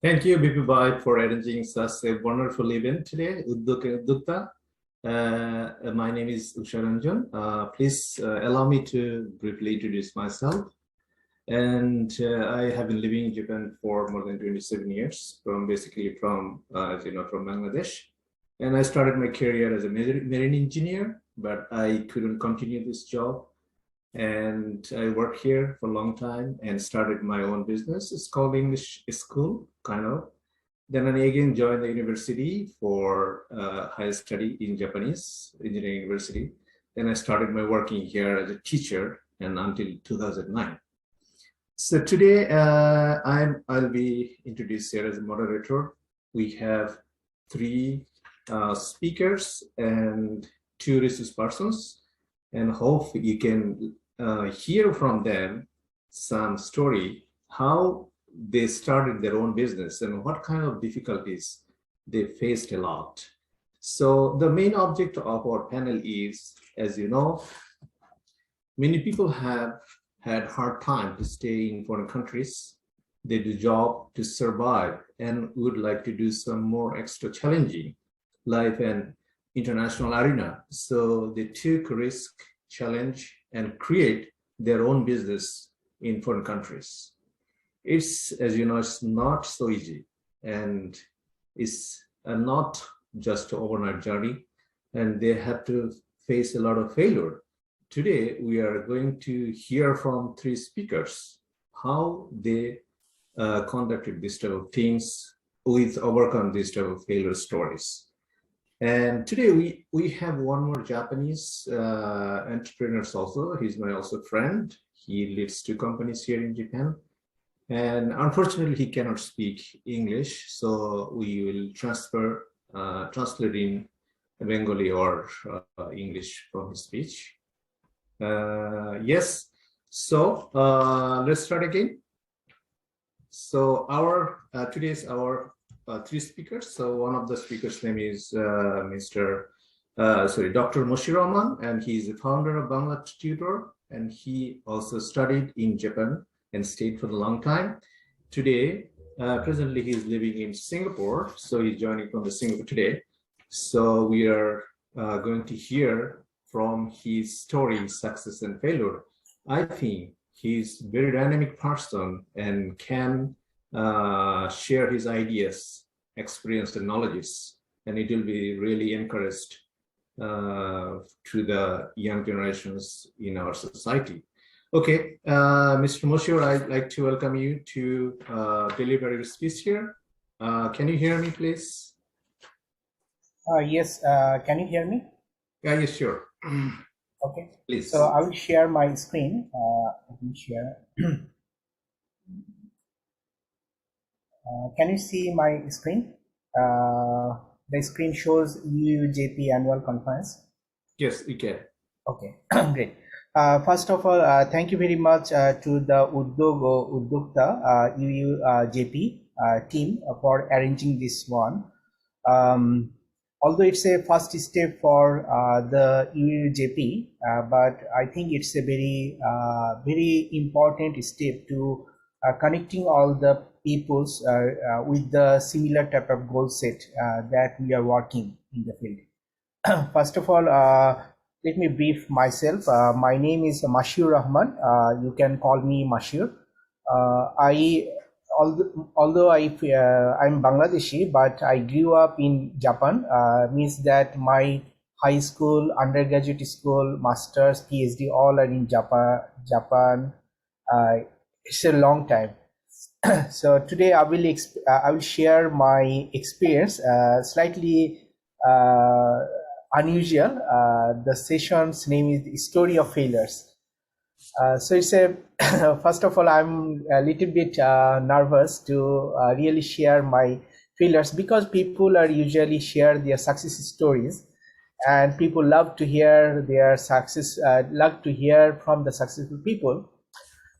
Thank you, BP Bhai, for arranging such a wonderful event today, Uddukta. My name is Usha Ranjan. Please allow me to briefly introduce myself. And I have been living in Japan for more than 27 years, basically from Bangladesh. And I started my career as a marine engineer, but I couldn't continue this job. And I worked here for a long time and started my own business. It's called English School, kind of. Then I again joined the university for higher study in Japanese Engineering University. Then I started my working here as a teacher and until 2009. So today I'll be introduced here as a moderator. We have 3 speakers and 2 resource persons, and hope you can hear from them some story, how they started their own business and what kind of difficulties they faced a lot. So the main object of our panel is, as you know, many people have had hard time to stay in foreign countries. They do job to survive and would like to do some more extra challenging life and international arena. So they took risk, challenge, and create their own business in foreign countries. It's, as you know, it's not so easy, and it's not just an overnight journey, and they have to face a lot of failure. Today, we are going to hear from 3 speakers, how they conducted this type of things with overcome this type of failure stories. And today we have one more Japanese entrepreneurs also. He's my also friend. He leads 2 companies here in Japan. And unfortunately, he cannot speak English. So we will translate in Bengali or English from his speech. Yes, so let's start again. So our today's our 3 speakers. So one of the speakers' name is Dr. Moshir Rahman, and he's the founder of Bangla Tutor, and he also studied in Japan and stayed for a long time. Today, presently he is living in Singapore, so he's joining from the Singapore today. So we are going to hear from his story, success and failure. I think he's a very dynamic person and can share his ideas, experience, and knowledges, and it will be really encouraged to the young generations in our society. Okay, Mr. Moshir, I'd like to welcome you to deliver your speech here. Can you hear me, please? Yes, can you hear me? Yeah, yes, sure. Okay, please. So I will share my screen. Let me share. Can you see my screen? The screen shows UUJP annual conference. Yes, we can. Okay, great. First of all, thank you very much to the Uddukta UUJP team for arranging this one. Although it's a first step for the UUJP, but I think it's a very important step to connecting all the peoples with the similar type of goal set that we are working in the field. First of all, let me brief myself. My name is Moshir Rahman. You can call me Moshir. Although I'm Bangladeshi, but I grew up in Japan. Means that my high school, undergraduate school, masters, PhD, all are in Japan. It's a long time. So today I will share my experience, slightly unusual. The session's name is the Story of Failures. So it's a first of all, I'm a little bit nervous to really share my failures, because people are usually share their success stories, and people love to hear their success, love to hear from the successful people.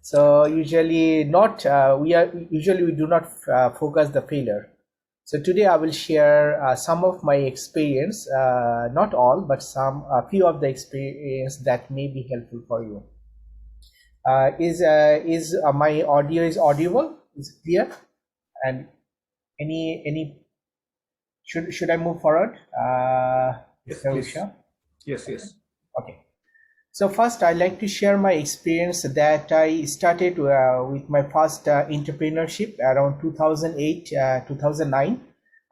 So usually not we do not focus the failure. So today I will share some of my experience, not all, but a few of the experience that may be helpful for you. Is my audio is audible? Is clear? And any should I move forward? Yes, Mr. please. Usha? Yes. Okay. So first, I'd like to share my experience that I started with my first entrepreneurship around 2008, 2009.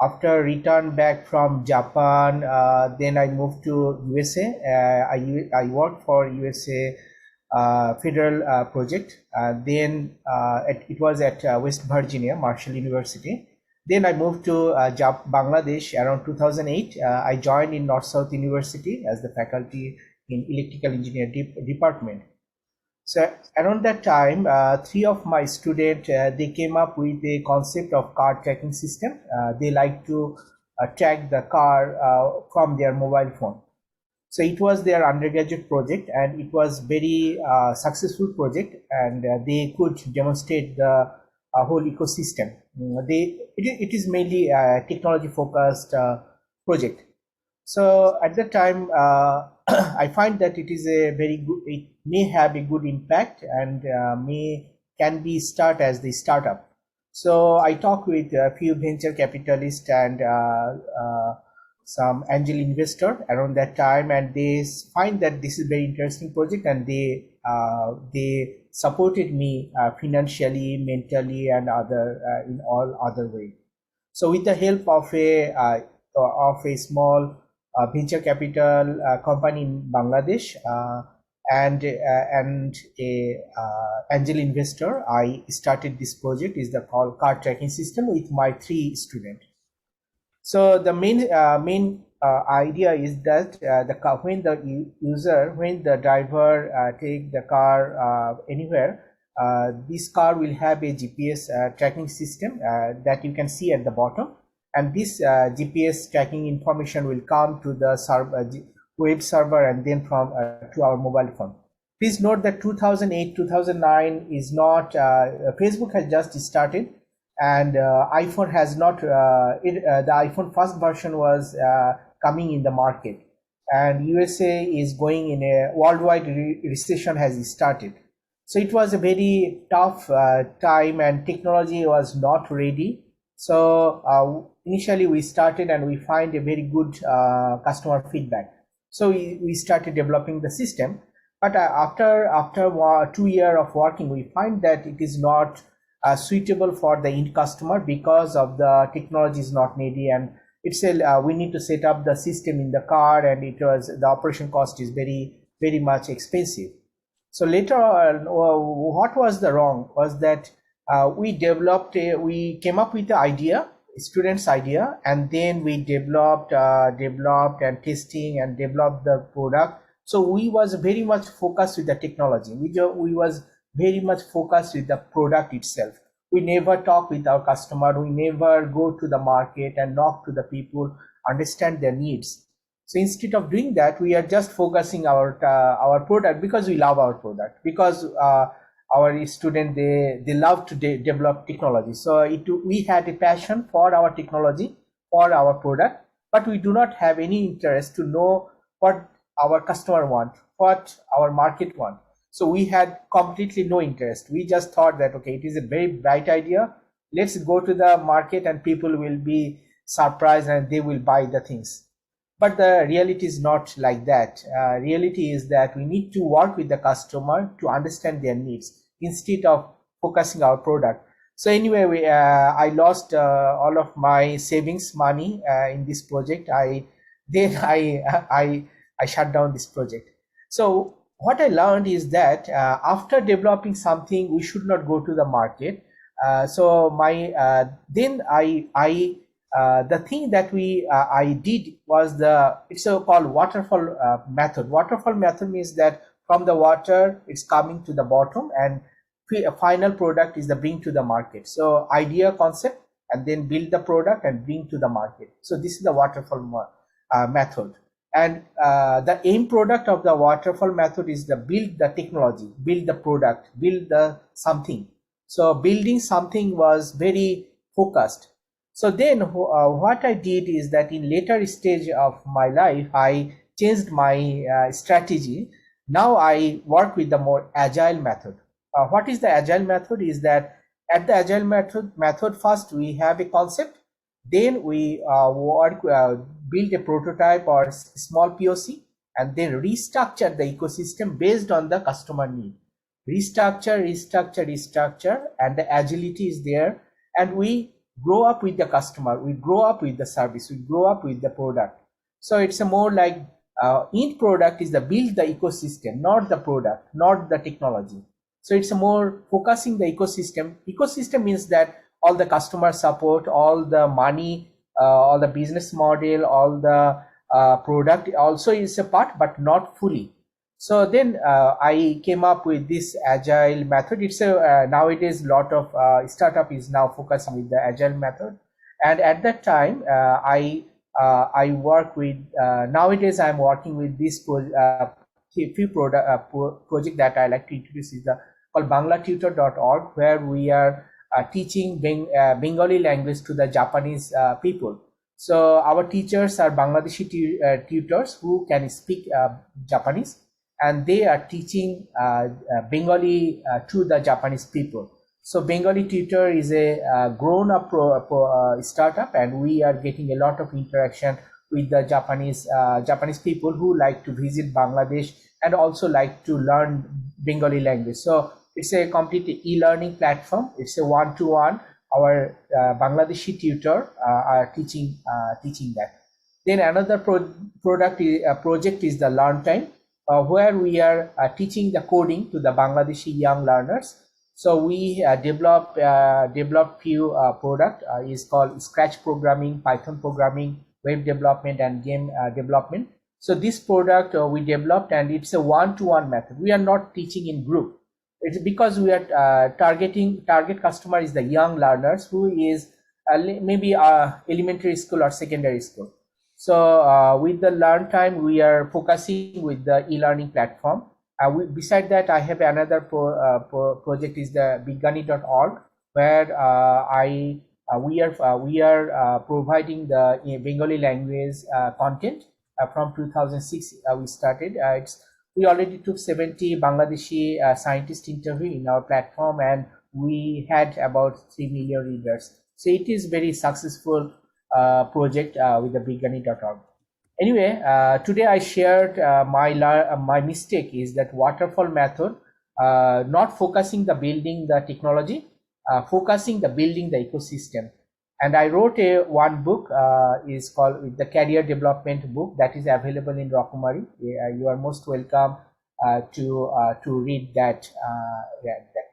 After return back from Japan, then I moved to USA. I worked for USA federal project. It was at West Virginia, Marshall University. Then I moved to Bangladesh around 2008. I joined in North-South University as the faculty in electrical engineering department. So around that time, three of my students, they came up with a concept of car tracking system. They like to track the car from their mobile phone. So it was their undergraduate project, and it was very successful project, and they could demonstrate the whole ecosystem. It is mainly a technology focused project. So at that time, I find that it is a very good, it may have a good impact, and can be start as the startup. So I talked with a few venture capitalists and some angel investor around that time, and they find that this is very interesting project, and they supported me financially, mentally, and other in all other way. So with the help of a small venture capital company in Bangladesh and a angel investor, I started this project. Is the called car tracking system with my three students. So the main idea is that when the driver take the car anywhere, this car will have a GPS tracking system that you can see at the bottom, and this GPS tracking information will come to the web server and then from to our mobile phone. Please note that 2008 2009 is not Facebook has just started, and iPhone has not the iPhone first version was coming in the market, and USA is going in a worldwide recession has started. So it was a very tough time, and technology was not ready. So initially we started, and we find a very good customer feedback. So we started developing the system, but after 2 years of working, we find that it is not suitable for the end customer because of the technology is not needy, and it's we need to set up the system in the car, and the operation cost is very much expensive. So later on, what was the wrong was that we came up with the idea, students idea, and then we developed and testing and developed the product. So we was very much focused with the technology. We was very much focused with the product itself. We never talk with our customer. We never go to the market and knock to the people, understand their needs. So instead of doing that, we are just focusing our product because we love our product, because our student they love to develop technology. So we had a passion for our technology, for our product, but we do not have any interest to know what our customer want, what our market want. So we had completely no interest. We just thought that, okay, it is a very bright idea. Let's go to the market and people will be surprised and they will buy the things. But the reality is not like that. Reality is that we need to work with the customer to understand their needs instead of focusing our product. So anyway, I lost all of my savings money in this project. I shut down this project. So what I learned is that after developing something, we should not go to the market. The thing that I did was it's called waterfall method. Waterfall method means that from the water it's coming to the bottom, and a final product is the bring to the market. So idea, concept, and then build the product and bring to the market. So this is the waterfall method. And the aim product of the waterfall method is the build the technology, build the product, build the something. So building something was very focused. So then what I did is that in later stage of my life, I changed my strategy. Now I work with the more agile method. What is the agile method is that at the agile method first we have a concept, then we build a prototype or small POC, and then restructure the ecosystem based on the customer need. Restructure, and the agility is there, and we grow up with the customer, we grow up with the service, we grow up with the product. So it's a more like end product is the build the ecosystem, not the product, not the technology. So it's a more focusing the ecosystem. Ecosystem means that all the customer support, all the money, all the business model, all the product also is a part, but not fully. So then I came up with this agile method. It's a nowadays lot of startup is now focusing with the agile method. And at that time, I work with nowadays I'm working with this few project that I like to introduce is the called banglatutor.org, where we are teaching Bengali language to the Japanese people. So our teachers are Bangladeshi tutors who can speak Japanese, and they are teaching Bengali to the Japanese people. So Bengali Tutor is a grown-up startup, and we are getting a lot of interaction with the Japanese people who like to visit Bangladesh and also like to learn Bengali language. So it's a complete e-learning platform. It's a one-to-one. Our Bangladeshi tutor are teaching that. Then another project is the Learn Time, where we are teaching the coding to the Bangladeshi young learners. So we develop few product is called Scratch programming, Python programming, web development, and game development. So this product we developed, and it's a one-to-one method. We are not teaching in group. It's because we are target customer is the young learners who is maybe elementary school or secondary school. So with the Learn Time, we are focusing with the e-learning platform. Beside that, I have another project is the bigani.org, where we are providing the Bengali language content from 2006. We started. We already took 70 Bangladeshi scientist interview in our platform, and we had about 3 million readers. So it is very successful project with the bigani.org. Anyway, today I shared my mistake is that waterfall method, not focusing the building the technology, focusing the building the ecosystem. And I wrote one book is called the career development book that is available in Rokumari. You are most welcome to read that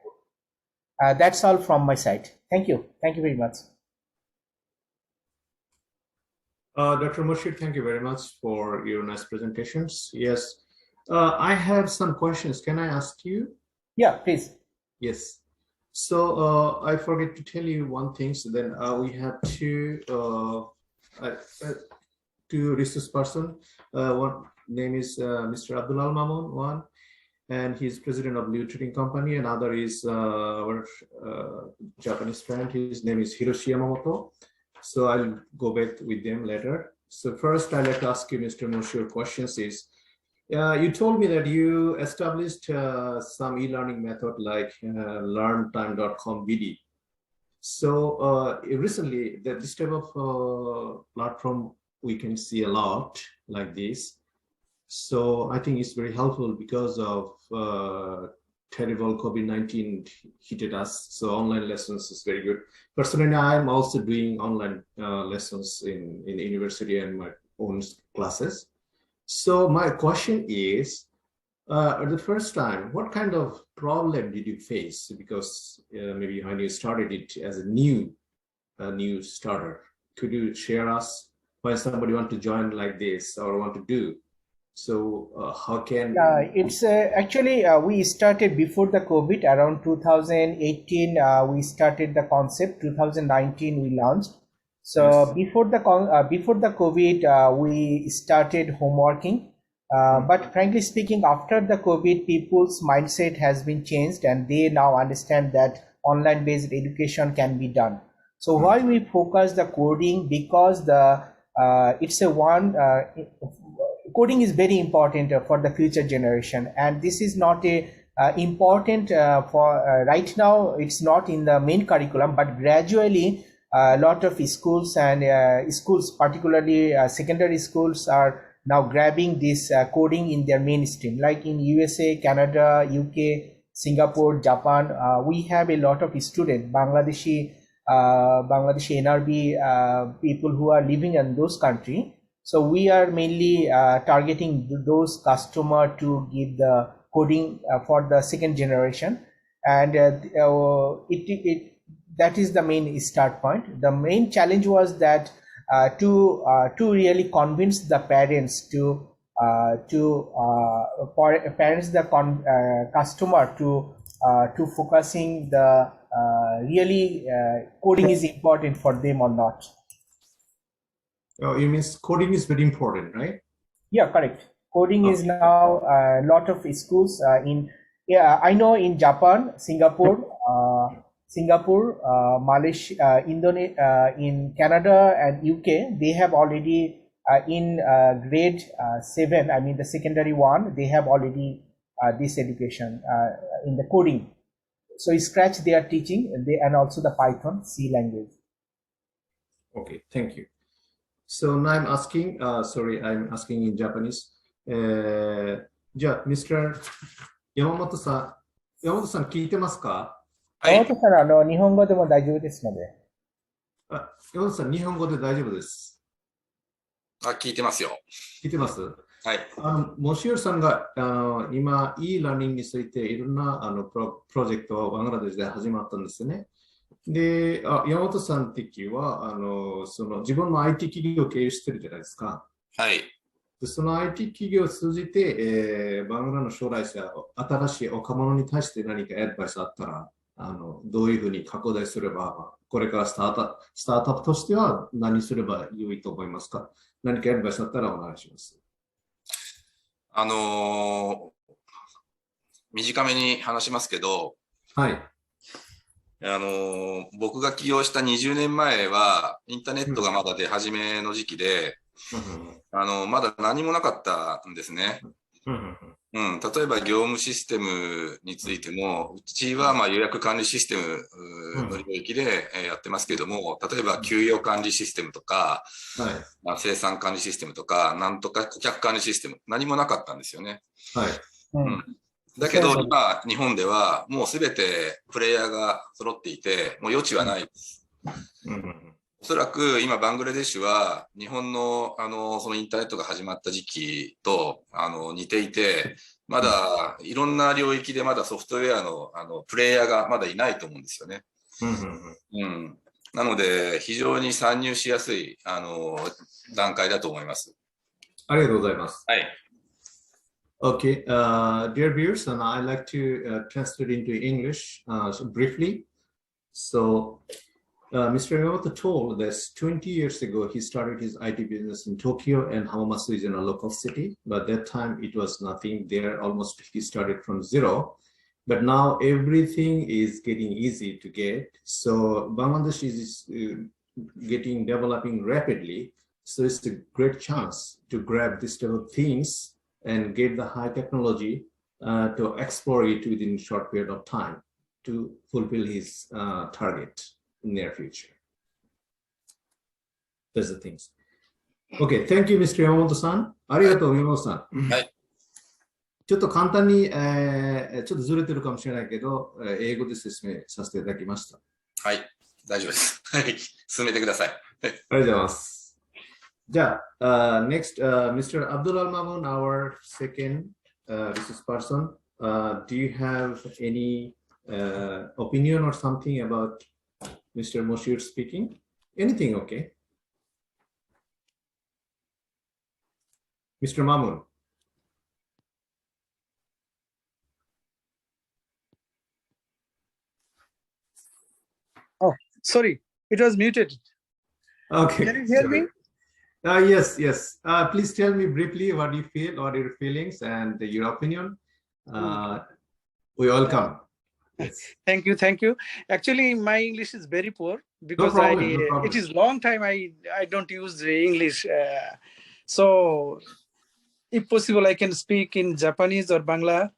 book. That's all from my side. Thank you very much. Dr. Murshid, thank you very much for your nice presentations. Yes, I have some questions. Can I ask you? Yeah, please. Yes. So I forget to tell you one thing. So then we have two resource person. One name is Mr. Abdullah Mamun, one, and he's president of Liu Trading Company. Another is our Japanese friend. His name is Hiroshi Yamamoto. So I'll go back with them later. So first, I'd like to ask you, Mr. Murshid, your questions is, you told me that you established some e-learning method like learntime.com BD. So recently, this type of platform we can see a lot like this. So I think it's very helpful because of terrible COVID-19 hit us. So online lessons is very good. Personally, I'm also doing online lessons in university and my own classes. So my question is, at the first time, what kind of problem did you face? Because maybe when you started it as a new starter, could you share us when somebody want to join like this or want to do? So how can it's actually we started before the COVID around 2018. We started the concept. 2019 we launched. So Yes. before the COVID, we started home working. But frankly speaking, after the COVID, people's mindset has been changed, and they now understand that online-based education can be done. So why we focus the coding, because the it's a one coding is very important for the future generation, and this is not a important for right now. It's not in the main curriculum, but gradually a lot of schools and schools, particularly secondary schools, are now grabbing this coding in their mainstream. Like in USA, Canada, UK, Singapore, Japan, we have a lot of students, Bangladeshi NRB people who are living in those countries. So we are mainly targeting those customer to give the coding for the second generation, and that is the main start point. The main challenge was that to really convince the parents for parents the customer to focusing the really coding is important for them or not. Oh, you mean coding is very important, right? Yeah, correct. Coding is now a lot of schools I know in Japan, Malaysia, Indonesia, in Canada and UK, they have already in grade 7, I mean the secondary one, they have already this education in the coding. So Scratch they are teaching, and also the Python, C language. Okay, thank you. So now I'm asking, I'm asking in Japanese. じゃあ、Mr. 山本さん聞いてますか？はい。山本さん、日本語でも大丈夫ですので。山本さん、日本語で大丈夫です。聞いてますよ。聞いてます。はい。モシュールさんが今、e ラーニングについていろんなプロジェクトをバングラデシュで始まったんですよね。で、山本さん的はその自分の IT 企業を経由してるじゃないですか。はい。でその IT 企業を通じて、バングラの将来者、新しい若者に対して何かアドバイスあったら、どういうふうに拡大すれば、これからスタートアップとしては何すれば良いと思いますか？何かアドバイスあったらお願いします。短めに話しますけど、はい。僕が起業した20年前は、インターネットがまだ出始めの時期で、まだ何もなかったんですね。例えば業務システムについても、うちは予約管理システムの領域でやってますけれども、例えば給与管理システムとか、生産管理システムとか、なんとか顧客管理システム、何もなかったんですよね。だけど今、日本ではもうすべてプレイヤーが揃っていて、もう余地はないです。おそらく今、バングラデシュは日本のそのインターネットが始まった時期と似ていて、まだいろんな領域でまだソフトウェアのプレイヤーがまだいないと思うんですよね。なので、非常に参入しやすい段階だと思います。ありがとうございます。はい。Okay, dear viewers, and I'd like to translate into English briefly. So, Mr. Yamamoto told this 20 years ago, he started his IT business in Tokyo, and Hamamatsu is in a local city. But that time, it was nothing there. Almost he started from zero. But now everything is getting easy to get. So Bangladesh is developing rapidly. So it's a great chance to grab this type of things and get the high technology to explore it within a short period of time to fulfill his target in the near future. That's the things. Okay, thank you, Mr. Yamamoto-san. ありがとう、山本さん。はい。ちょっと簡単に、ちょっとずれてるかもしれないけど、英語で説明させていただきました。はい、大丈夫です。はい、進めてください。ありがとうございます。じゃあ、next, Mr. Abdul Al-Mamun, our second business person, do you have any opinion or something about Mr. Moshir speaking? Anything, okay? Mr. Mamun. Oh, sorry, it was muted. Okay. Can you hear me? Yes, yes. Please tell me briefly what you feel, what your feelings and your opinion. We welcome. Yes. Thank you, thank you. Actually, my English is very poor because No problem. it is long time I don't use English. So, if possible, I can speak in Japanese or Bangla.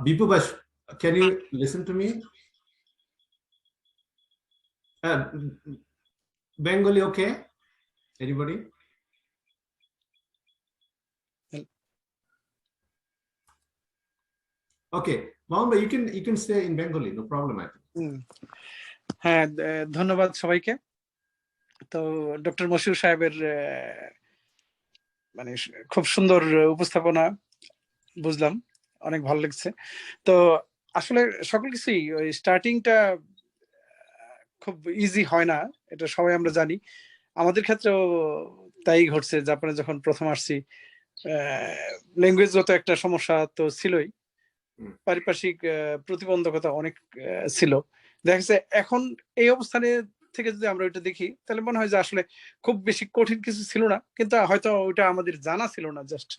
Bipu Bash, can you listen to me? Bengali, okay? Anybody? Okay, Mohammed, you can say in Bengali, no problem. I think. হ্যাঁ, ধন্যবাদ সবাইকে। তো doctor Moshiur সাহেবের মানে খুব সুন্দর উপস্থাপনা বুঝলাম, অনেক ভালো লাগছে। তো আসলে সকল কিছুই ওই স্টার্টিংটা খুব ইজি হয় না, এটা সবাই আমরা জানি। আমাদের ক্ষেত্রেও তাই ঘটছে। জাপানে যখন প্রথম আসছি, ল্যাঙ্গুয়েজগত একটা সমস্যা তো ছিলই, পারিপার্শ্বিক প্রতিবন্ধকতা অনেক ছিল। দেখা যাচ্ছে এখন এই অবস্থানে থেকে যদি আমরা ওইটা দেখি, তাহলে মনে হয় যে আসলে খুব বেশি কঠিন কিছু ছিল না, কিন্তু হয়তো ওইটা আমাদের জানা ছিল না জাস্ট।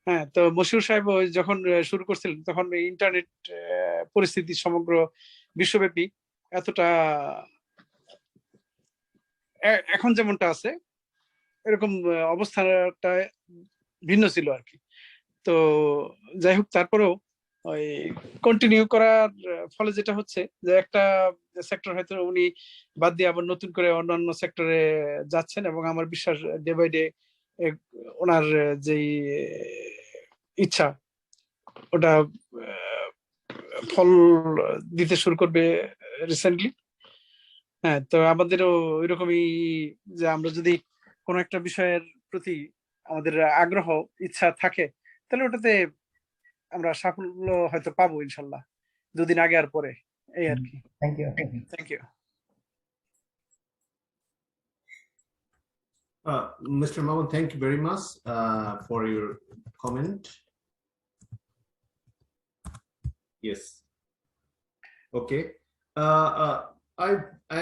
হ্যাঁ, তো মশিউর সাহেব যখন শুরু করছিলেন, তখন ইন্টারনেট পরিস্থিতি সমগ্র বিশ্বব্যাপী এতটা এখন যেমনটা আছে এরকম অবস্থাটা ভিন্ন ছিল আর কি। তো যাই হোক, তারপরেও ওই কন্টিনিউ করার ফলে যেটা হচ্ছে যে একটা সেক্টর হয়তো উনি বাদ দিয়ে আবার নতুন করে অন্যান্য সেক্টরে যাচ্ছেন, এবং আমার বিশ্বাস ডে বাই ডে ওনার যেই ইচ্ছা ওটা ফল দিতে শুরু করবে রিসেন্টলি। হ্যাঁ, তো আমাদেরও ওইরকমই, যে আমরা যদি কোনো একটা বিষয়ের প্রতি আমাদের আগ্রহ ইচ্ছা থাকে, তাহলে ওটাতে আমরা সাফল্য হয়তো পাবো ইনশাল্লাহ, দুদিন আগে আর পরে, এই আর কি। Thank you. Thank you. Mr. Mohammed, thank you very much for your comment. Yes. Okay.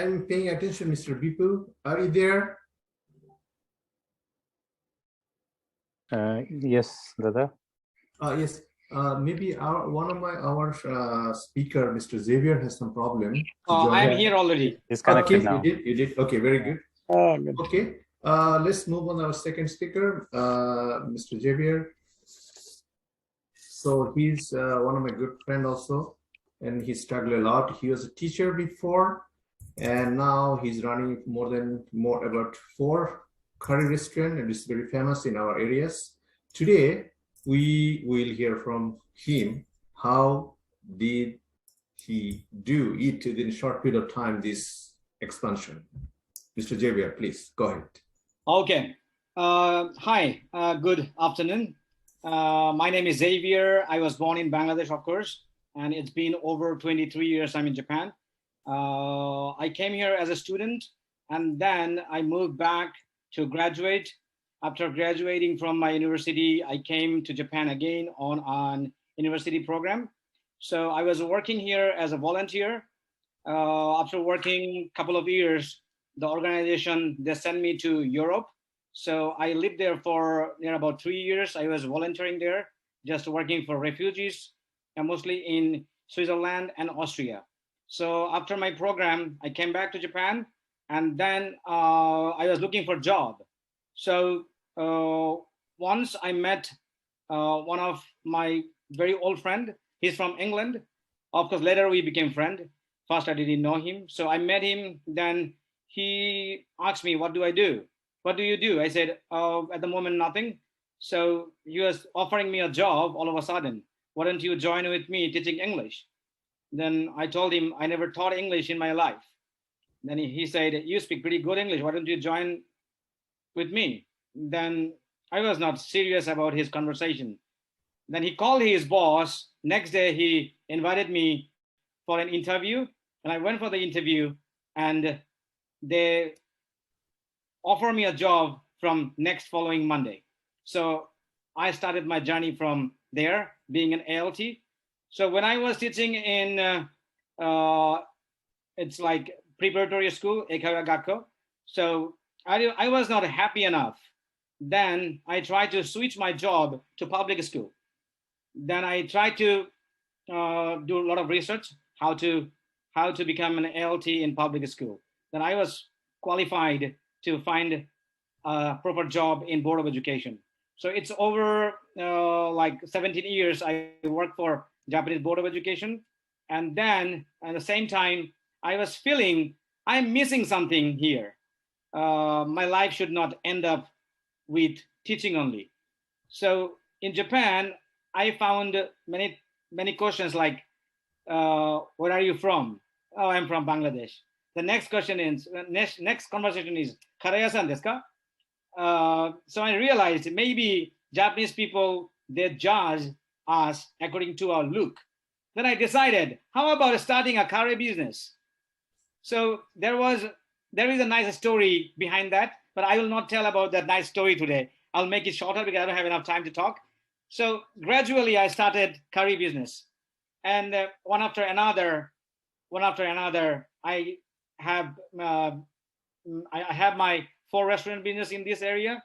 I'm paying attention, Mr. Bipu. Are you there? Yes, Dada. Yes. Maybe one of our speaker, Mr. Xavier, has some problem. I'm here already. He's connected okay, now. You did. Okay, very good. Good. Okay. Let's move on our second speaker, Mr. Xavier. So he's one of my good friend also, and he struggled a lot. He was a teacher before, and now he's running about 4 curry restaurant, and it's very famous in our areas. Today we will hear from him how did he do it within a short period of time, this expansion. Mr. Xavier, please go ahead. Okay. Hi. Good afternoon. My name is Xavier. I was born in Bangladesh, of course, and it's been over 23 years I'm in Japan. I came here as a student, and then I moved back to graduate. After graduating from my university, I came to Japan again on an university program. So I was working here as a volunteer. After working a couple of years, the organization, they sent me to Europe. So I lived there for about 3 years. I was volunteering there, just working for refugees, and mostly in Switzerland and Austria. So after my program, I came back to Japan, and then I was looking for a job. So once I met one of my very old friend. He's from England. Of course, later we became friends. First, I didn't know him. So I met him. Then he asked me, what do I do? What do you do? I said, at the moment, nothing. So he was offering me a job all of a sudden. Why don't you join with me teaching English? Then I told him I never taught English in my life. Then he said, you speak pretty good English. Why don't you join with me? Then I was not serious about his conversation. Then he called his boss. Next day, he invited me for an interview. And I went for the interview, and they offered me a job from next following Monday. So I started my journey from there, being an ALT. So when I was teaching in, it's like preparatory school, Eikaiwa Gakko. So I was not happy enough. Then I tried to switch my job to public school. Then I tried to do a lot of research how to become an ALT in public school. Then I was qualified to find a proper job in Board of Education. So it's over like 17 years I worked for Japanese Board of Education. And then at the same time, I was feeling I'm missing something here. My life should not end up with teaching only. So in Japan, I found many questions like, where are you from? Oh, I'm from Bangladesh. The next question is, next conversation is, Karaya-san desu ka? So I realized maybe Japanese people, they judge us according to our look. Then I decided, how about starting a curry business? So there is a nice story behind that, but I will not tell about that nice story today. I'll make it shorter because I don't have enough time to talk. So gradually I started curry business, and one after another, I have my 4 restaurant business in this area.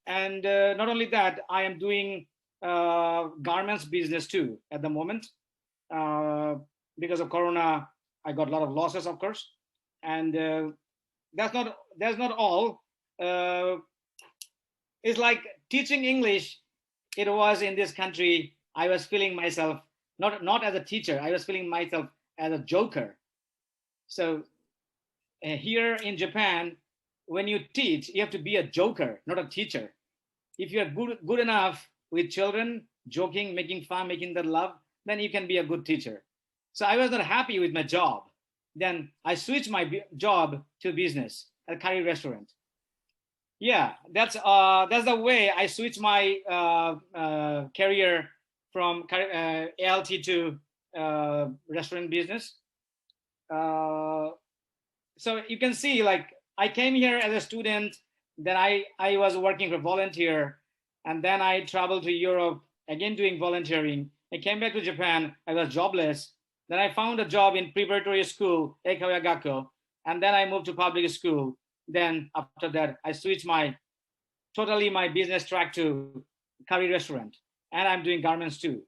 And not only that, I am doing garments business too at the moment. Because of Corona, I got a lot of losses, of course. And that's not all. It's like teaching English. It was in this country, I was feeling myself, not as a teacher, I was feeling myself as a joker. So here in Japan, when you teach, you have to be a joker, not a teacher. If you're good enough with children, joking, making fun, making them love, then you can be a good teacher. So I was not happy with my job. Then I switched my job to business at a curry restaurant. Yeah, that's the way I switched my career from ALT to restaurant business. So you can see, like, I came here as a student, then I was working for volunteer, and then I traveled to Europe, again doing volunteering. I came back to Japan, I was jobless. Then I found a job in preparatory school, Eikaiwa Gakko, and then I moved to public school. Then after that, I switched my business track to curry restaurant, and I'm doing garments too.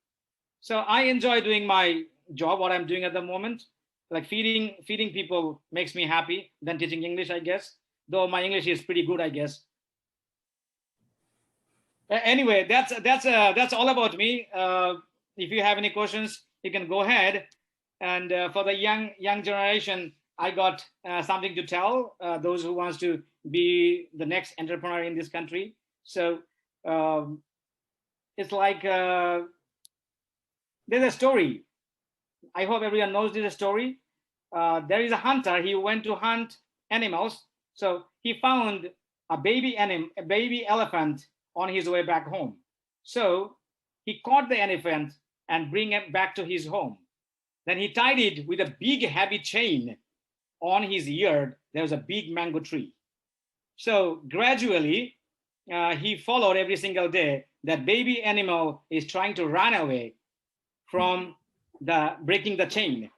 So I enjoy doing my job, what I'm doing at the moment. Like feeding people makes me happy than teaching English, I guess. Though my English is pretty good, I guess. Anyway, that's all about me. If you have any questions, you can go ahead. And for the young generation, I got something to tell those who wants to be the next entrepreneur in this country. So it's like there's a story. I hope everyone knows this story. There is a hunter. He went to hunt animals. So he found a baby elephant on his way back home. So he caught the elephant and bring it back to his home. Then he tied it with a big heavy chain. On his ear, there was a big mango tree. So gradually, he followed every single day. That baby animal is trying to run away from breaking the chain.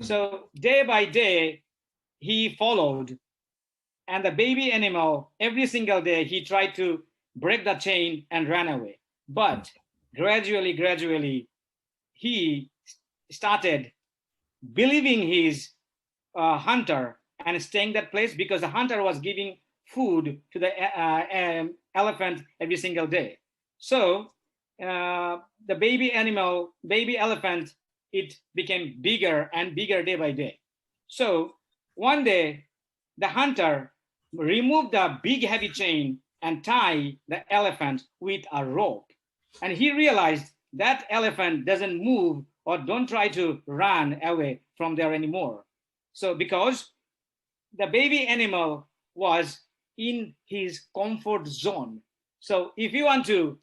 So day by day, he followed, and the baby animal, every single day, he tried to break the chain and ran away. But gradually, he started believing his hunter and staying that place, because the hunter was giving food to the elephant every single day. So the baby elephant, it became bigger and bigger day by day. So one day, the hunter removed the big heavy chain and tied the elephant with a rope. And he realized that elephant doesn't move or don't try to run away from there anymore. So because the baby animal was in his comfort zone. So if you want to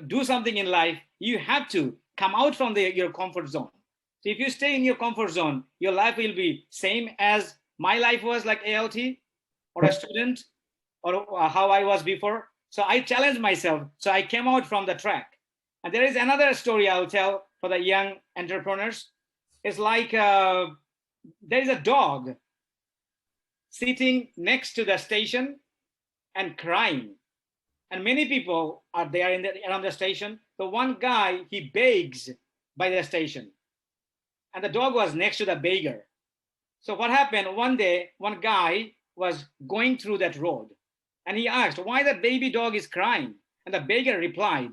do something in life, you have to come out from your comfort zone. So if you stay in your comfort zone, your life will be same as my life was, like ALT or a student, or how I was before. So I challenged myself. So I came out from the track. And there is another story I'll tell for the young entrepreneurs. It's like there is a dog sitting next to the station and crying. And many people are there around the station. So one guy, he begs by the station. And the dog was next to the beggar. So what happened, one day, one guy was going through that road. And he asked, why the baby dog is crying? And the beggar replied,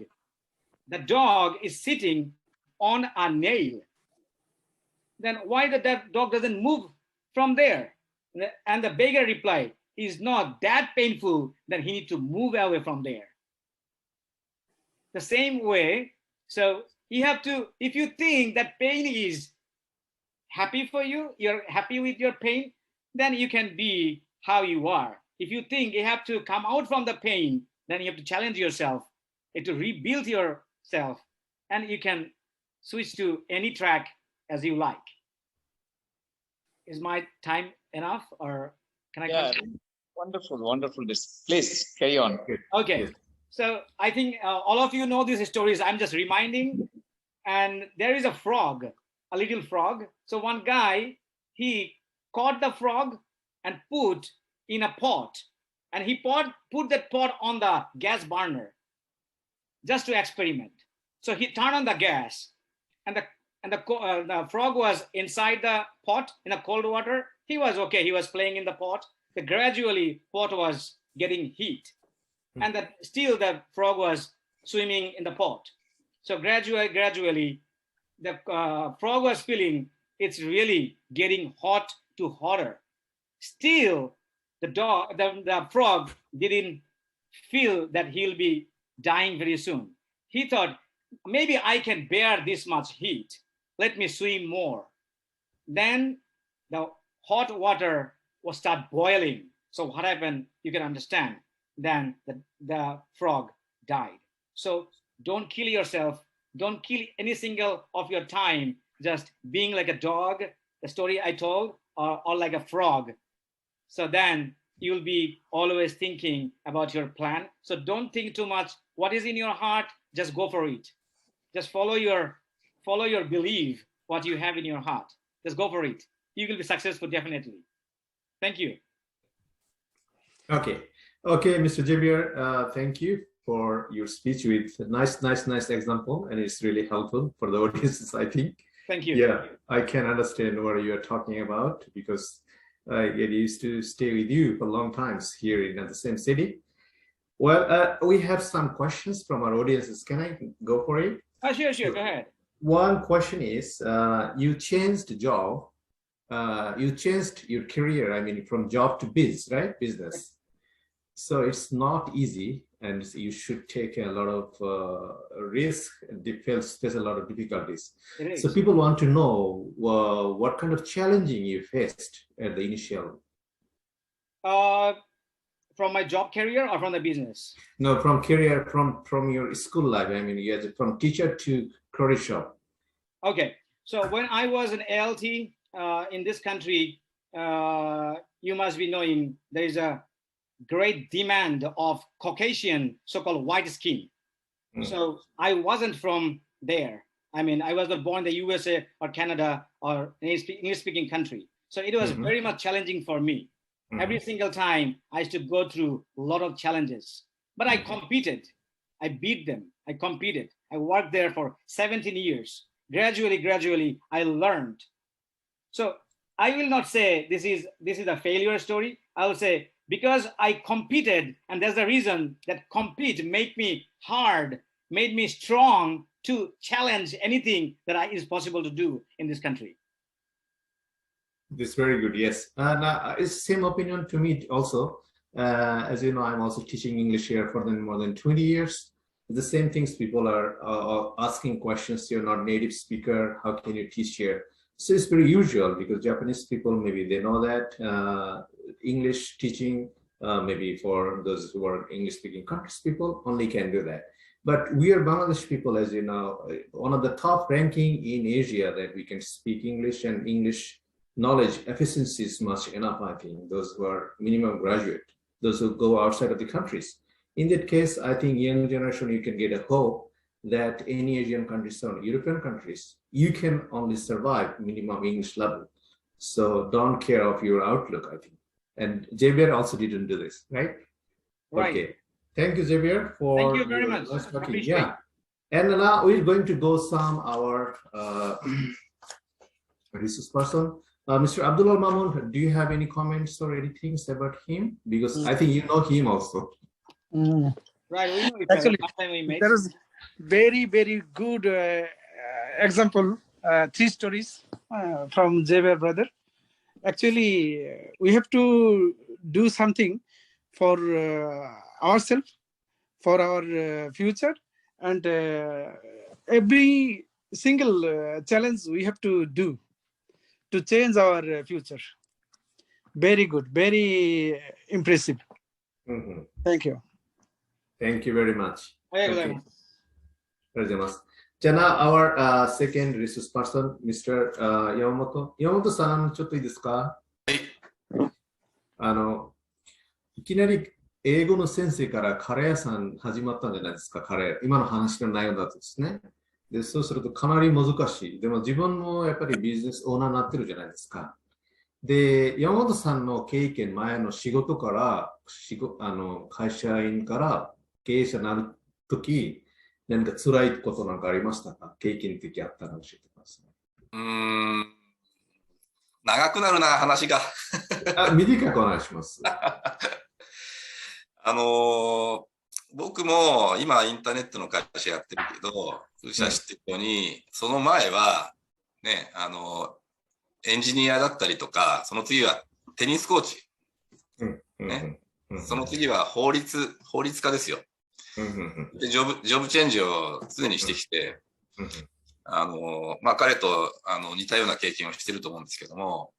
the dog is sitting on a nail. Then why that dog doesn't move from there? And the beggar replied, it's not that painful that he needs to move away from there. The same way, so you have to, if you think that pain is happy for you, you're happy with your pain, then you can be how you are. If you think you have to come out from the pain, then you have to challenge yourself, you have to rebuild yourself, and you can switch to any track as you like. Is my time enough, or can I continue? Wonderful, wonderful. Please carry on. Okay, so I think all of you know these stories. I'm just reminding. And there is a frog, a little frog. So one guy, he caught the frog and put in a pot, and he put that pot on the gas burner just to experiment. So he turned on the gas, and the frog was inside the pot in the cold water. He was okay. He was playing in the pot. But gradually, pot was getting heat, and still the frog was swimming in the pot. So gradually, the frog was feeling it's really getting hot to hotter. Still, the frog didn't feel that he'll be dying very soon. He thought, maybe I can bear this much heat. Let me swim more. Then the hot water will start boiling. So what happened, you can understand. Then the frog died. So don't kill yourself. Don't kill any single of your time just being like a dog, the story I told, or like a frog. So then you'll be always thinking about your plan. So don't think too much. What is in your heart, just go for it. Just follow your belief, what you have in your heart. Just go for it. You will be successful, definitely. Thank you. Okay, Mr. Javier, thank you for your speech with a nice example, and it's really helpful for the audiences, I think. Thank you. Yeah, I can understand what you are talking about, because I used to stay with you for long times here in the same city. Well, we have some questions from our audiences. Can I go for it? Sure, go ahead. One question is, you changed job, you changed your career, I mean, from job to business. So it's not easy, and you should take a lot of risk and face a lot of difficulties. So people want to know what kind of challenging you faced at the initial. From my job career or from the business? No, from career, from your school life. I mean, you had from teacher to curry shop. Okay, so when I was an ALT in this country, you must be knowing there is a great demand of Caucasian, so-called white skin. So I wasn't from there. I mean, I was not born in the USA or Canada or English-speaking country. So it was very much challenging for me. Every single time I used to go through a lot of challenges, but I competed. I beat them. I competed. I worked there for 17 years. Gradually, I learned. So I will not say this is a failure story. I will say, because I competed, and there's a reason that compete made me hard, made me strong to challenge anything that is possible to do in this country. This is very good, yes. And it's same opinion to me also. As you know, I'm also teaching English here for more than 20 years. The same things, people are asking questions. You're not native speaker, how can you teach here? So it's very usual, because Japanese people, maybe they know that English teaching, maybe for those who are English-speaking countries, people only can do that. But we are Bangladesh people, as you know, one of the top ranking in Asia that we can speak English, and English knowledge efficiency is much enough, I think, those who are minimum graduate, those who go outside of the countries. In that case, I think young generation, you can get a hope that any Asian countries or European countries, you can only survive minimum English level. So don't care of your outlook, I think. And Javier also didn't do this, right? Right. Okay. Thank you, Javier, for Thank you very much. nice talking. Appreciate Yeah. And now we're going to go some our resource person. Mr. Abdullah Mamun, do you have any comments or anything about him? Because I think you know him also. Right. We know each Actually, other. Last time we met. there is very, very good example, 3 stories from Xavier brother. Actually, we have to do something for ourselves, for our future, and every single challenge we have to do to change our future. Very good, very impressive. Thank you. Thank you very much. ありがとうござい Okay. ます。ありがとうございます。じゃあ、now our second resource person, Mr. 山本。山本さん、ちょっといいですか？いきなり英語の先生からカレー屋さん始まったんじゃないですか、カレー。今の話の内容だとですね。で、そうするとかなり難しい。でも自分もやっぱりビジネスオーナーになってるじゃないですか。で、山本さんの経験、前の仕事から、会社員から経営者になるとき、何か辛いことなんかありましたか？経験的あったら教えてください。長くなるな、話が。短くお願いします。僕も今インターネットの会社やってるけど、社知ってるように、その前は、ね、エンジニアだったりとか、その次はテニスコーチ。ね、その次は法律家ですよ。でジョブチェンジを常にしてきて、まあ彼と似たような経験をしてると思うんですけども、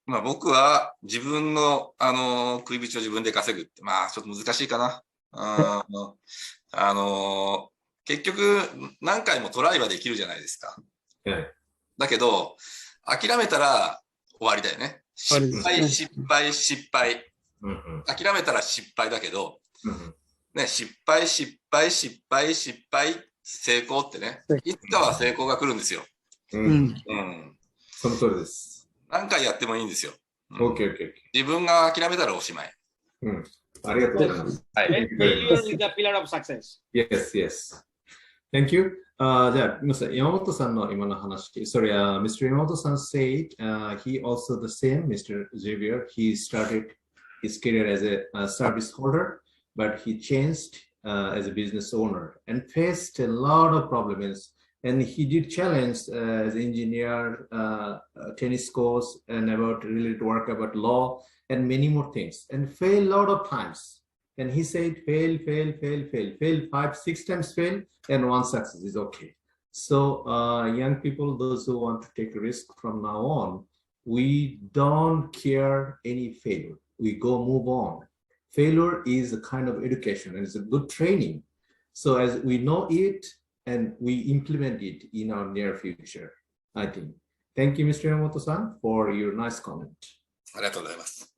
まあ僕は自分の食い口を自分で稼ぐって、まあちょっと難しいかな。結局何回もトライはできるじゃないですか。だけど諦めたら終わりだよね。失敗。諦めたら失敗だけど、ね、失敗、成功ってね、いつかは成功が来るんですよ。その通りです。何回やってもいいんですよ。自分が諦めたらおしまい。ありがとうございます。Failure is the pillar of success. Yes. Thank you. じゃあ、山本さんの今の話。Sorry, Mr. 山本さん said he also the same, Mr. Xavier. He started his career as a service holder, but he changed as a business owner and faced a lot of problems. And he did challenge as engineer, tennis coach, and about related work about law and many more things, and failed a lot of times. And he said, fail, 5, 6 times fail, and 1 success is okay. So young people, those who want to take a risk from now on, we don't care any failure. We go move on. Failure is a kind of education and it's a good training. So as we know it and we implement it in our near future, I think. Thank you, Mr. Yamamoto-san, for your nice comment. ありがとうございます。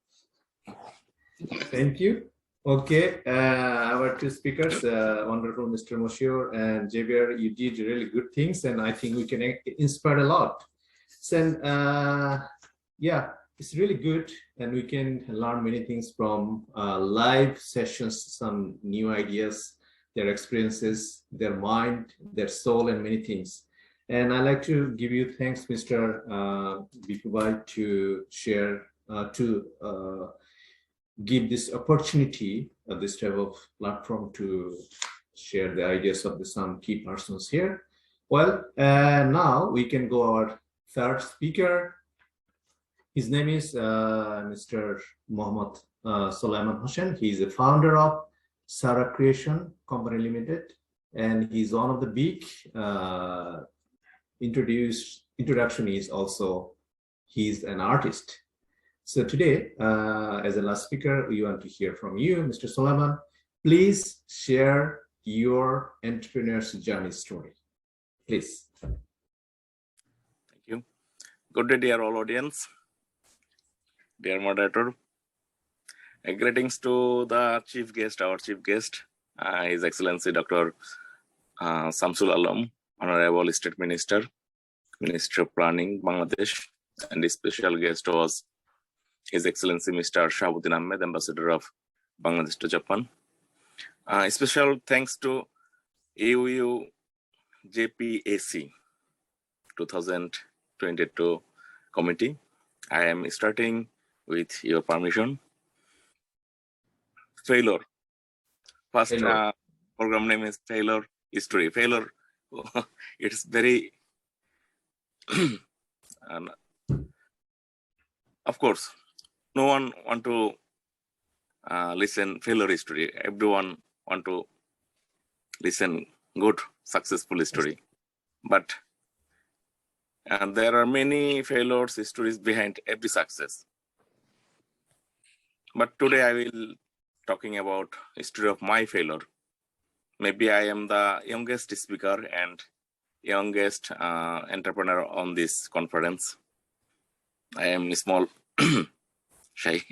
Thank you. Okay, our 2 speakers, wonderful Mr. Moshio and Javier, you did really good things, and I think we can inspire a lot. So, yeah, it's really good, and we can learn many things from live sessions, some new ideas, their experiences, their mind, their soul, and many things. And I'd like to give you thanks, Mr. Bikubai, to share, give this opportunity, this type of platform to share the ideas of some key persons here. Well, now we can go our 3rd speaker. His name is Mr. Mohammad Sulaiman Hossain. He is the founder of Sarah Creation Company Limited, and he's one of the big introduction is also he's an artist. So today, as a last speaker, we want to hear from you, Mr. Sulaiman. Please share your entrepreneur's journey story, please. Thank you. Good day, dear all audience. Dear moderator, greetings to the chief guest, our chief guest, His Excellency Dr. Samsul Alam, Honorable State Minister, Ministry of Planning, Bangladesh, and the special guest was His Excellency Mr. Shahabuddin Ahmed, Ambassador of Bangladesh to Japan. Special thanks to UUJPAC 2022 committee. I am starting with your permission. Failure. First program name is Failure History. Failure, it's very, of course, no one want to listen failure history. Everyone want to listen good, successful history. But there are many failures histories behind every success. But today I will talking about history of my failure. Maybe I am the youngest speaker and youngest entrepreneur on this conference. I am small, shy.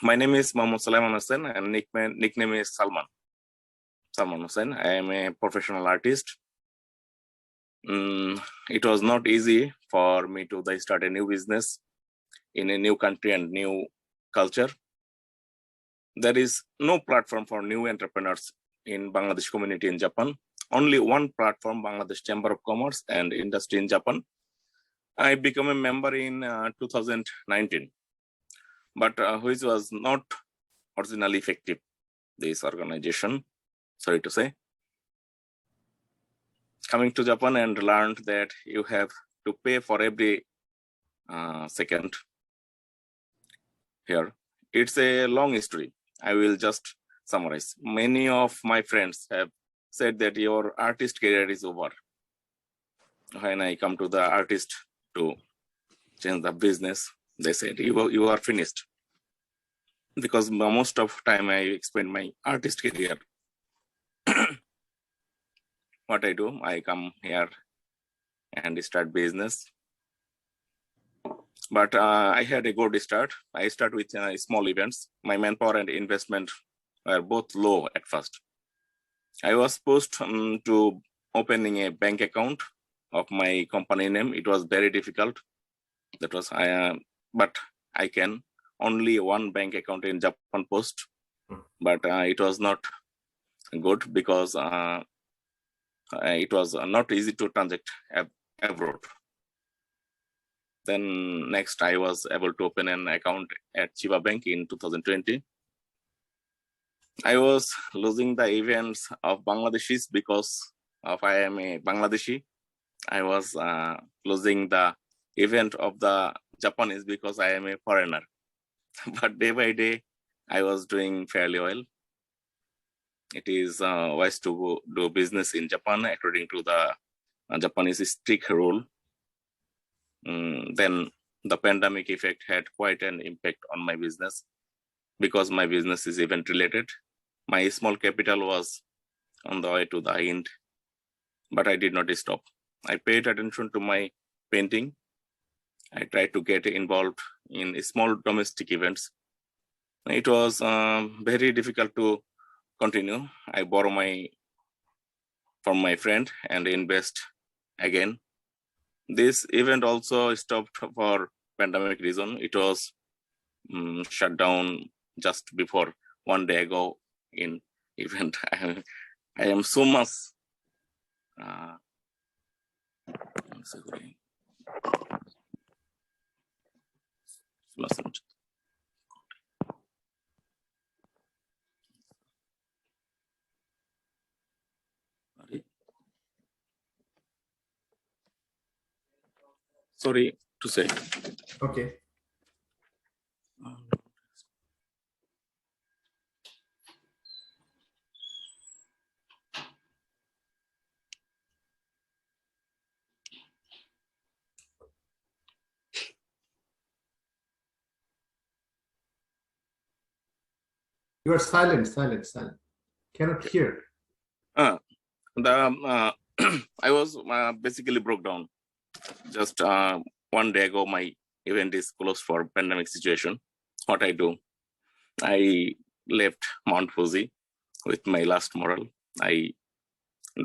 My name is Mohammad Sulaiman Hussain and nickname is Salman Hussain. I am a professional artist. It was not easy for me to start a new business in a new country and new culture. There is no platform for new entrepreneurs in Bangladesh community in Japan. Only one platform, Bangladesh Chamber of Commerce and Industry in Japan. I became a member in 2019, but which was not originally effective, this organization, sorry to say. Coming to Japan and learned that you have to pay for every second here. It's a long history. I will just summarize. Many of my friends have said that your artist career is over. When I come to the artist to change the business, they said, you are finished. Because most of time I spend my artist career. What I do, I come here and start business. But I had a good start. I start with small events. My manpower and investment were both low at first. I was supposed to opening a bank account of my company name. It was very difficult. That was but I can only one bank account in Japan Post. But it was not good because it was not easy to transact abroad. Then next, I was able to open an account at Chiba Bank in 2020. I was losing the events of Bangladeshis because of I am a Bangladeshi. I was losing the event of the Japanese because I am a foreigner. But day by day, I was doing fairly well. It is wise to do business in Japan according to the Japanese strict rule. Then the pandemic effect had quite an impact on my business because my business is event related. My small capital was on the way to the end, but I did not stop. I paid attention to my painting. I tried to get involved in small domestic events. It was very difficult to continue. I borrow from my friend and invest again. This event also stopped for pandemic reason. It was shut down just before 1 day ago in event. I am so much sorry to say. Okay. You are silent. Cannot hear. I was basically broke down. Just 1 day ago, my event is closed for pandemic situation. What I do, I left Mount Fuji with my last mural. I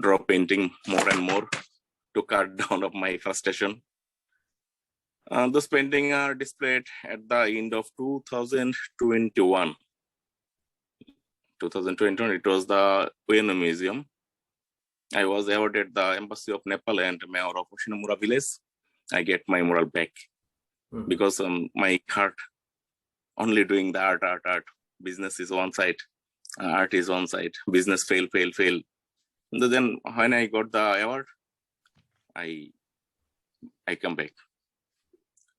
draw painting more and more to cut down of my frustration. Those paintings are displayed at the end of 2021. 2021, it was the Ueno Museum. I was awarded the Embassy of Nepal and Mayor of Oshinamura Village. I get my moral back because my heart only doing the art. Business is one side, art is one side. Business fail. Then when I got the award, I come back.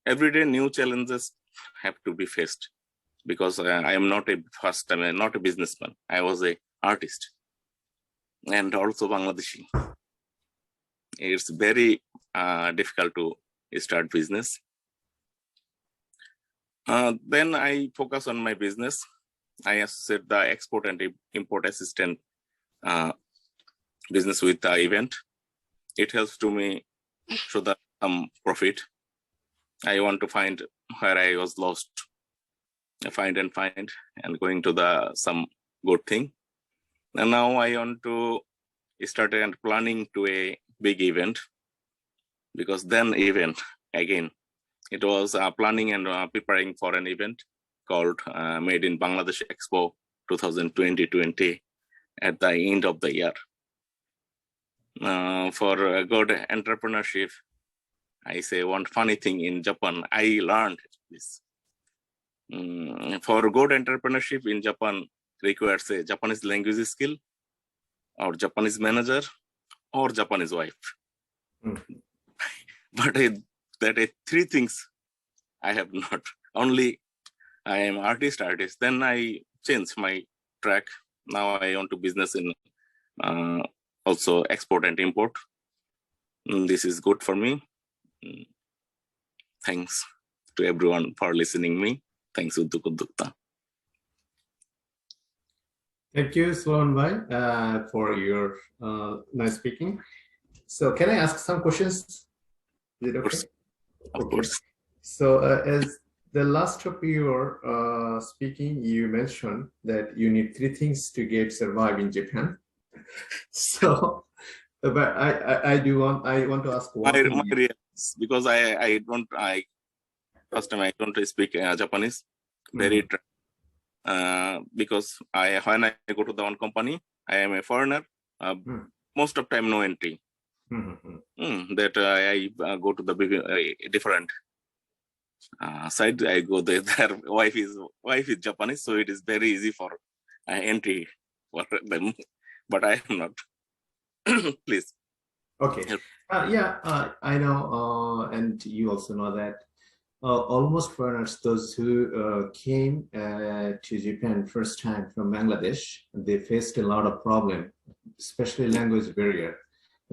Every day, new challenges have to be faced because I am not not a businessman. I was an artist and also Bangladeshi. It's very difficult to start business. Then I focus on my business. I associate the export and import assistant business with the event. It helps to me show the profit. I want to find where I was lost, find and going to the some good thing. And now I want to start and planning to a big event, because then event again, it was planning and preparing for an event called Made in Bangladesh Expo 2020 at the end of the year. For a good entrepreneurship, I say one funny thing in Japan, I learned this. For good entrepreneurship in Japan requires a Japanese language skill, or Japanese manager, or Japanese wife. But that is three things I have not. Only I am artist. Then I changed my track. Now I want to business in also export and import. This is good for me. Thanks to everyone for listening me. Thanks, Uddukta. Thank you, Sloan Bhai, for your nice speaking. So can I ask some questions? Is it okay? Of course. So as the last of your speaking, you mentioned that you need three things to survive in Japan. So, but I want to ask one thing. Because first time I don't speak Japanese very because when I go to the one company, I am a foreigner. Most of time no entry. That I go to the different side. I go there. Their wife is Japanese, so it is very easy for entry for them. But I am not. Please. Okay. I know, and you also know that almost foreigners, those who came to Japan first time from Bangladesh, they faced a lot of problem, especially language barrier,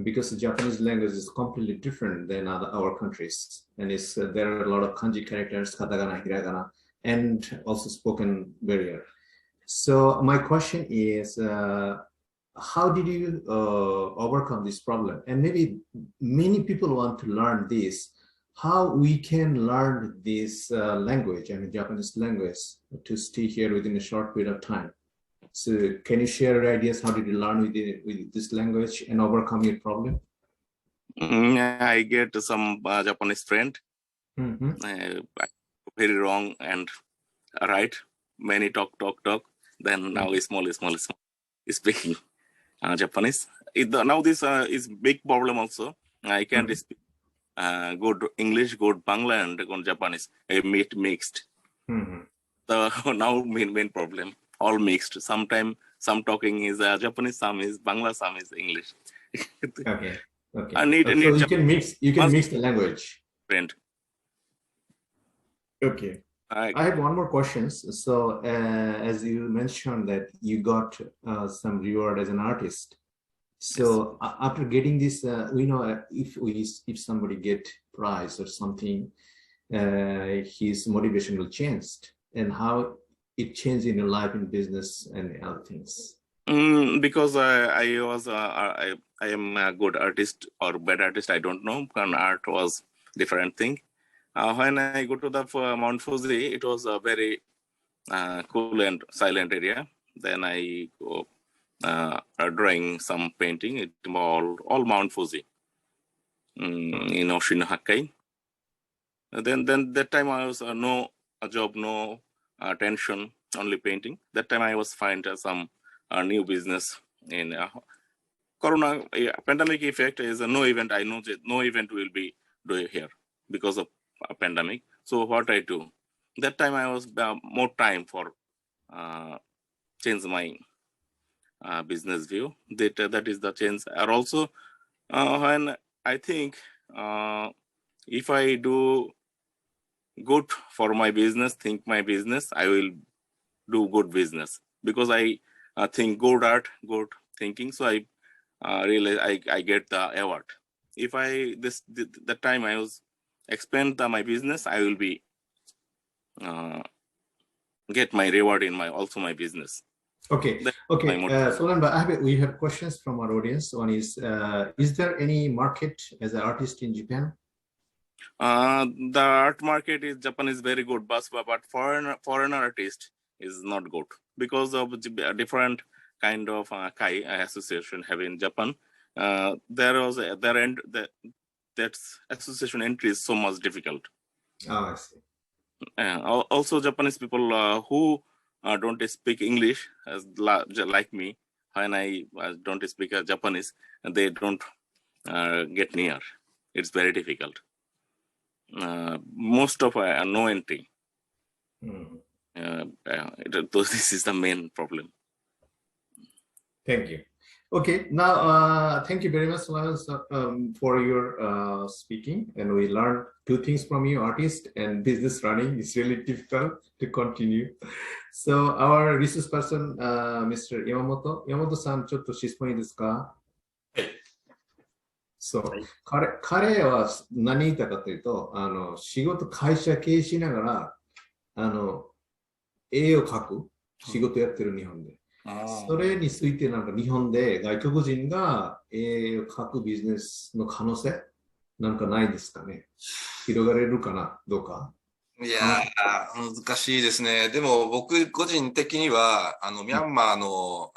because the Japanese language is completely different than our countries, and there are a lot of kanji characters, katakana, hiragana, and also spoken barrier. So my question is, how did you overcome this problem? And maybe many people want to learn this, how we can learn this language, Japanese language, to stay here within a short period of time. So can you share your ideas? How did you learn with this language and overcome your problem? I get some Japanese friend. Very wrong and right. Many talk. Then now is small speaking Japanese. Now this is big problem also. I can't speak good English, good Bangla, and good Japanese. Mixed. So now main problem. All mixed. Sometimes some talking is Japanese, some is Bangla, some is English. Okay. I need so you can mix the language. Friend. Okay. I have one more question. So as you mentioned that you got some reward as an artist. So yes. After getting this, we know if somebody get prize or something, his motivation will change, and how it changed in your life, in business, and other things. Because I am a good artist or bad artist, I don't know. Because art was different thing. When I go to the Mount Fuji, it was a very cool and silent area. Then I go drawing some painting. It all Mount Fuji. in Oshino Hakkai. Then that time I was no job, no tension, only painting. That time I was find some new business in Corona pandemic effect is no event. I know that no event will be doing here because of a pandemic. So what I do, that time I was more time for change my business view. That is the change. And also when I think if I do good for my business, think my business, I will do good business because I think good art, good thinking. So I really I get the award. If I the time I was expand my business, I will be get my reward in my also my business. Okay. That's Okay. my motive. Solan, we have questions from our audience. One is there any market as an artist in Japan? The art market in Japan is very good, but foreign artist is not good because of the different kind of Kai association have in Japan. There was that association entry is so much difficult. Oh, I see. Also, Japanese people who don't speak English, like me, when I don't speak Japanese, they don't get near. It's very difficult. Most of no entry. This is the main problem. Thank you. Okay, now thank you very much for your speaking, and we learned two things from you: artist and business running. It's really difficult to continue. So our research person, Mr. Yamamoto-san, ちょっと質問いいですか? そう、彼は何言ったかというと、会社経営しながら、絵を描く仕事やってる日本で。それについてなんか日本で外国人が絵を描くビジネスの可能性なんかないですかね。広がれるかな、どうか。いやー、難しいですね。でも僕個人的には、ミャンマーの、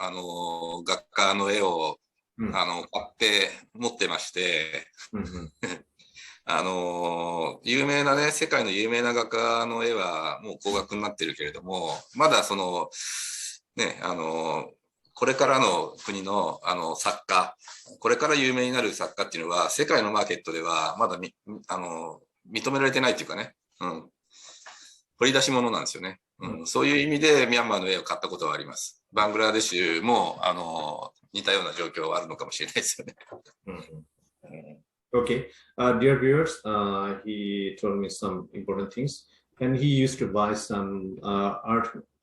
画家の絵を、買って持ってまして、有名なね、世界の有名な画家の絵はもう高額になってるけれども、まだその、ね、これからの国の、作家、これから有名になる作家っていうのは、世界のマーケットではまだ認められてないっていうかね、掘り出し物なんですよね。そういう意味でミャンマーの絵を買ったことはあります。バングラデシュも、似たような状況はあるのかもしれないですよね。Okay, dear viewers, he told me some important things, and he used to buy some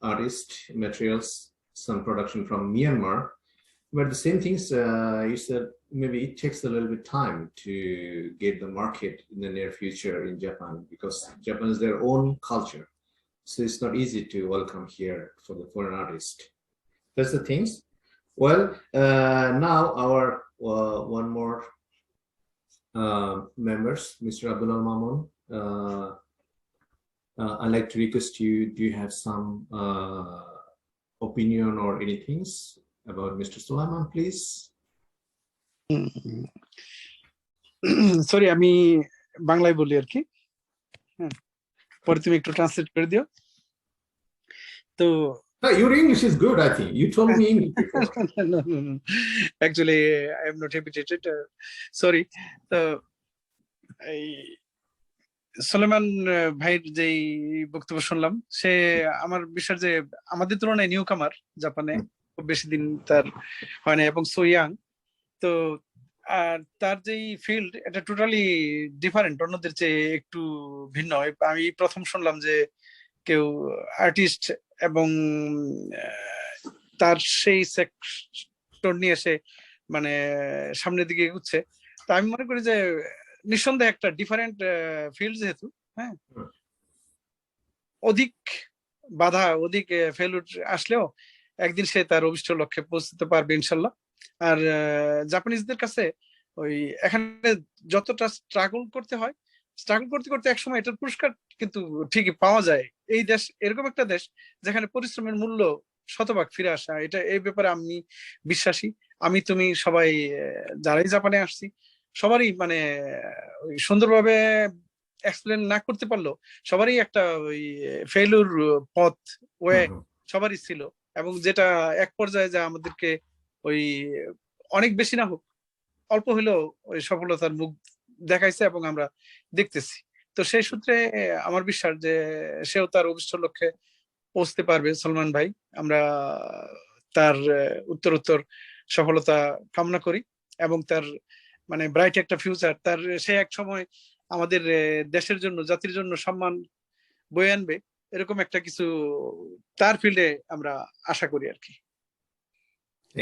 artist materials, some production from Myanmar. But the same things you said, maybe it takes a little bit time to get the market in the near future in Japan, because Japan is their own culture, so it's not easy to welcome here for the foreign artist. That's the things. Well, now our one more members, Mr. Abdullah Mamun, I'd like to request you, do you have some opinion or anything about Mr. Sulaiman, please? Sorry, আমি বাংলায় বলি আর কি, পরে তুমি একটু translate করে দিও তো. No, your English is good, I think. You told me English before. No. Actually, I am not habituated. Sorry. So, Sulaiman ভাইয়ের যে বক্তব্য শুনলাম, সে আমার বিশ্বাস যে আমাদের তুলনায় নিউ কামার, জাপানে খুব বেশি দিন তার হয় না এবং সো ইয়াং, তো আর তার যেই ফিল্ড এটা টোটালি ডিফারেন্ট, অন্যদের চেয়ে একটু ভিন্ন। আমি প্রথম শুনলাম যে কেউ আর্টিস্ট এবং তার সেই সেক্টর নিয়ে এসে মানে সামনের দিকে এগুচ্ছে। তো আমি মনে করি যে নিঃসন্দেহে একটা ডিফারেন্ট ফিল্ড যেহেতু, হ্যাঁ, অধিক বাধা, অধিক ফেলুর আসলেও একদিন সে তার অভিষ্ট লক্ষ্যে পৌঁছতে পারবে ইনশাল্লাহ। আর জাপানিজদের কাছে ওই এখানে যতটা স্ট্রাগল করতে হয়, স্ট্রাগল করতে করতে একসময় এটার পুরস্কার কিন্তু ঠিকই পাওয়া যায়। এই দেশ এরকম একটা দেশ যেখানে পরিশ্রমের মূল্য শতভাগ ফিরে আসা, এটা এই ব্যাপারে আমি বিশ্বাসী। আমি তুমি সবাই যারাই জাপানে আসছি সবারই মানে সুন্দরভাবে এক্সপ্লেন না করতে পারলো, সবারই একটা ওই ফেইলুর পথ ওয়ে সবারই ছিল, এবং যেটা এক পর্যায়ে যা আমাদেরকে ওই অনেক বেশি না হোক অল্প হলেও ওই সফলতার মুখ দেখাইছে এবং আমরা দেখতেছি। তো সেই সূত্রে আমার বিশ্বাস যে সেও তার অভিষ্ট লক্ষ্যে পৌঁছতে পারবে সলমান ভাই। আমরা তার উত্তরোত্তর সফলতা কামনা করি এবং তার মানে ব্রাইট একটা ফিউচার, তার সে এক সময় আমাদের দেশের জন্য জাতির জন্য সম্মান বয়ে আনবে, এরকম একটা কিছু তার ফিল্ডে আমরা আশা করি আর কি।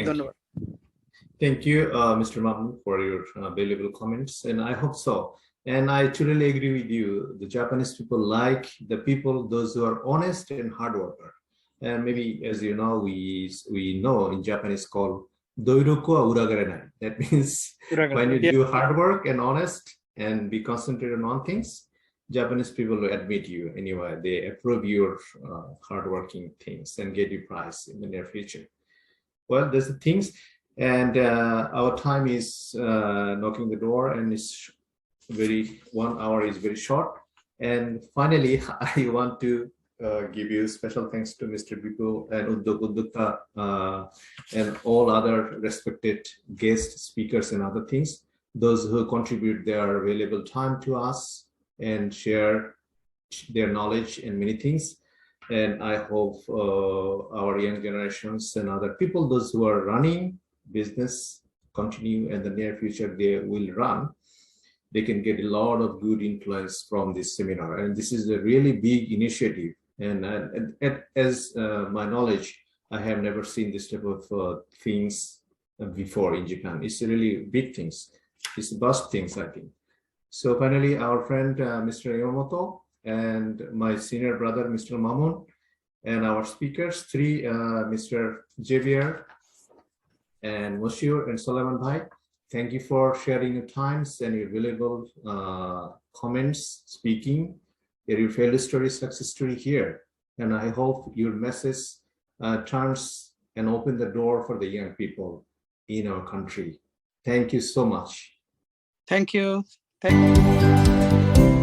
ধন্যবাদ। Thank you, Mr. Mahmoud, for your valuable comments, and I hope so. And I totally agree with you. The Japanese people like the people, those who are honest and hard worker. And maybe, as you know, we know in Japanese called doiroku wa uragarenai. That means when you do hard work and honest and be concentrated on things, Japanese people will admit you anyway. They approve your hardworking things and get you prize in the near future. Well, there's the things. And our time is knocking the door, and it's 1 hour is very short. And finally, I want to give you special thanks to Mr. Bipu and Uddukta and all other respected guest speakers and other things, those who contribute their valuable time to us and share their knowledge and many things. And I hope our young generations and other people, those who are running business, continue, and the near future they will run, they can get a lot of good influence from this seminar. And this is a really big initiative, and as my knowledge, I have never seen this type of things before in Japan. It's really big things, it's vast things, I think. So finally, our friend Mr. Yomoto and my senior brother Mr. Mamun, and our speakers, Mr. Javier and Monsieur and Solomon Bhai, thank you for sharing your times and your valuable comments, speaking, your failure story, success story here. And I hope your message turns and open the door for the young people in our country. Thank you so much. Thank you. Thank you.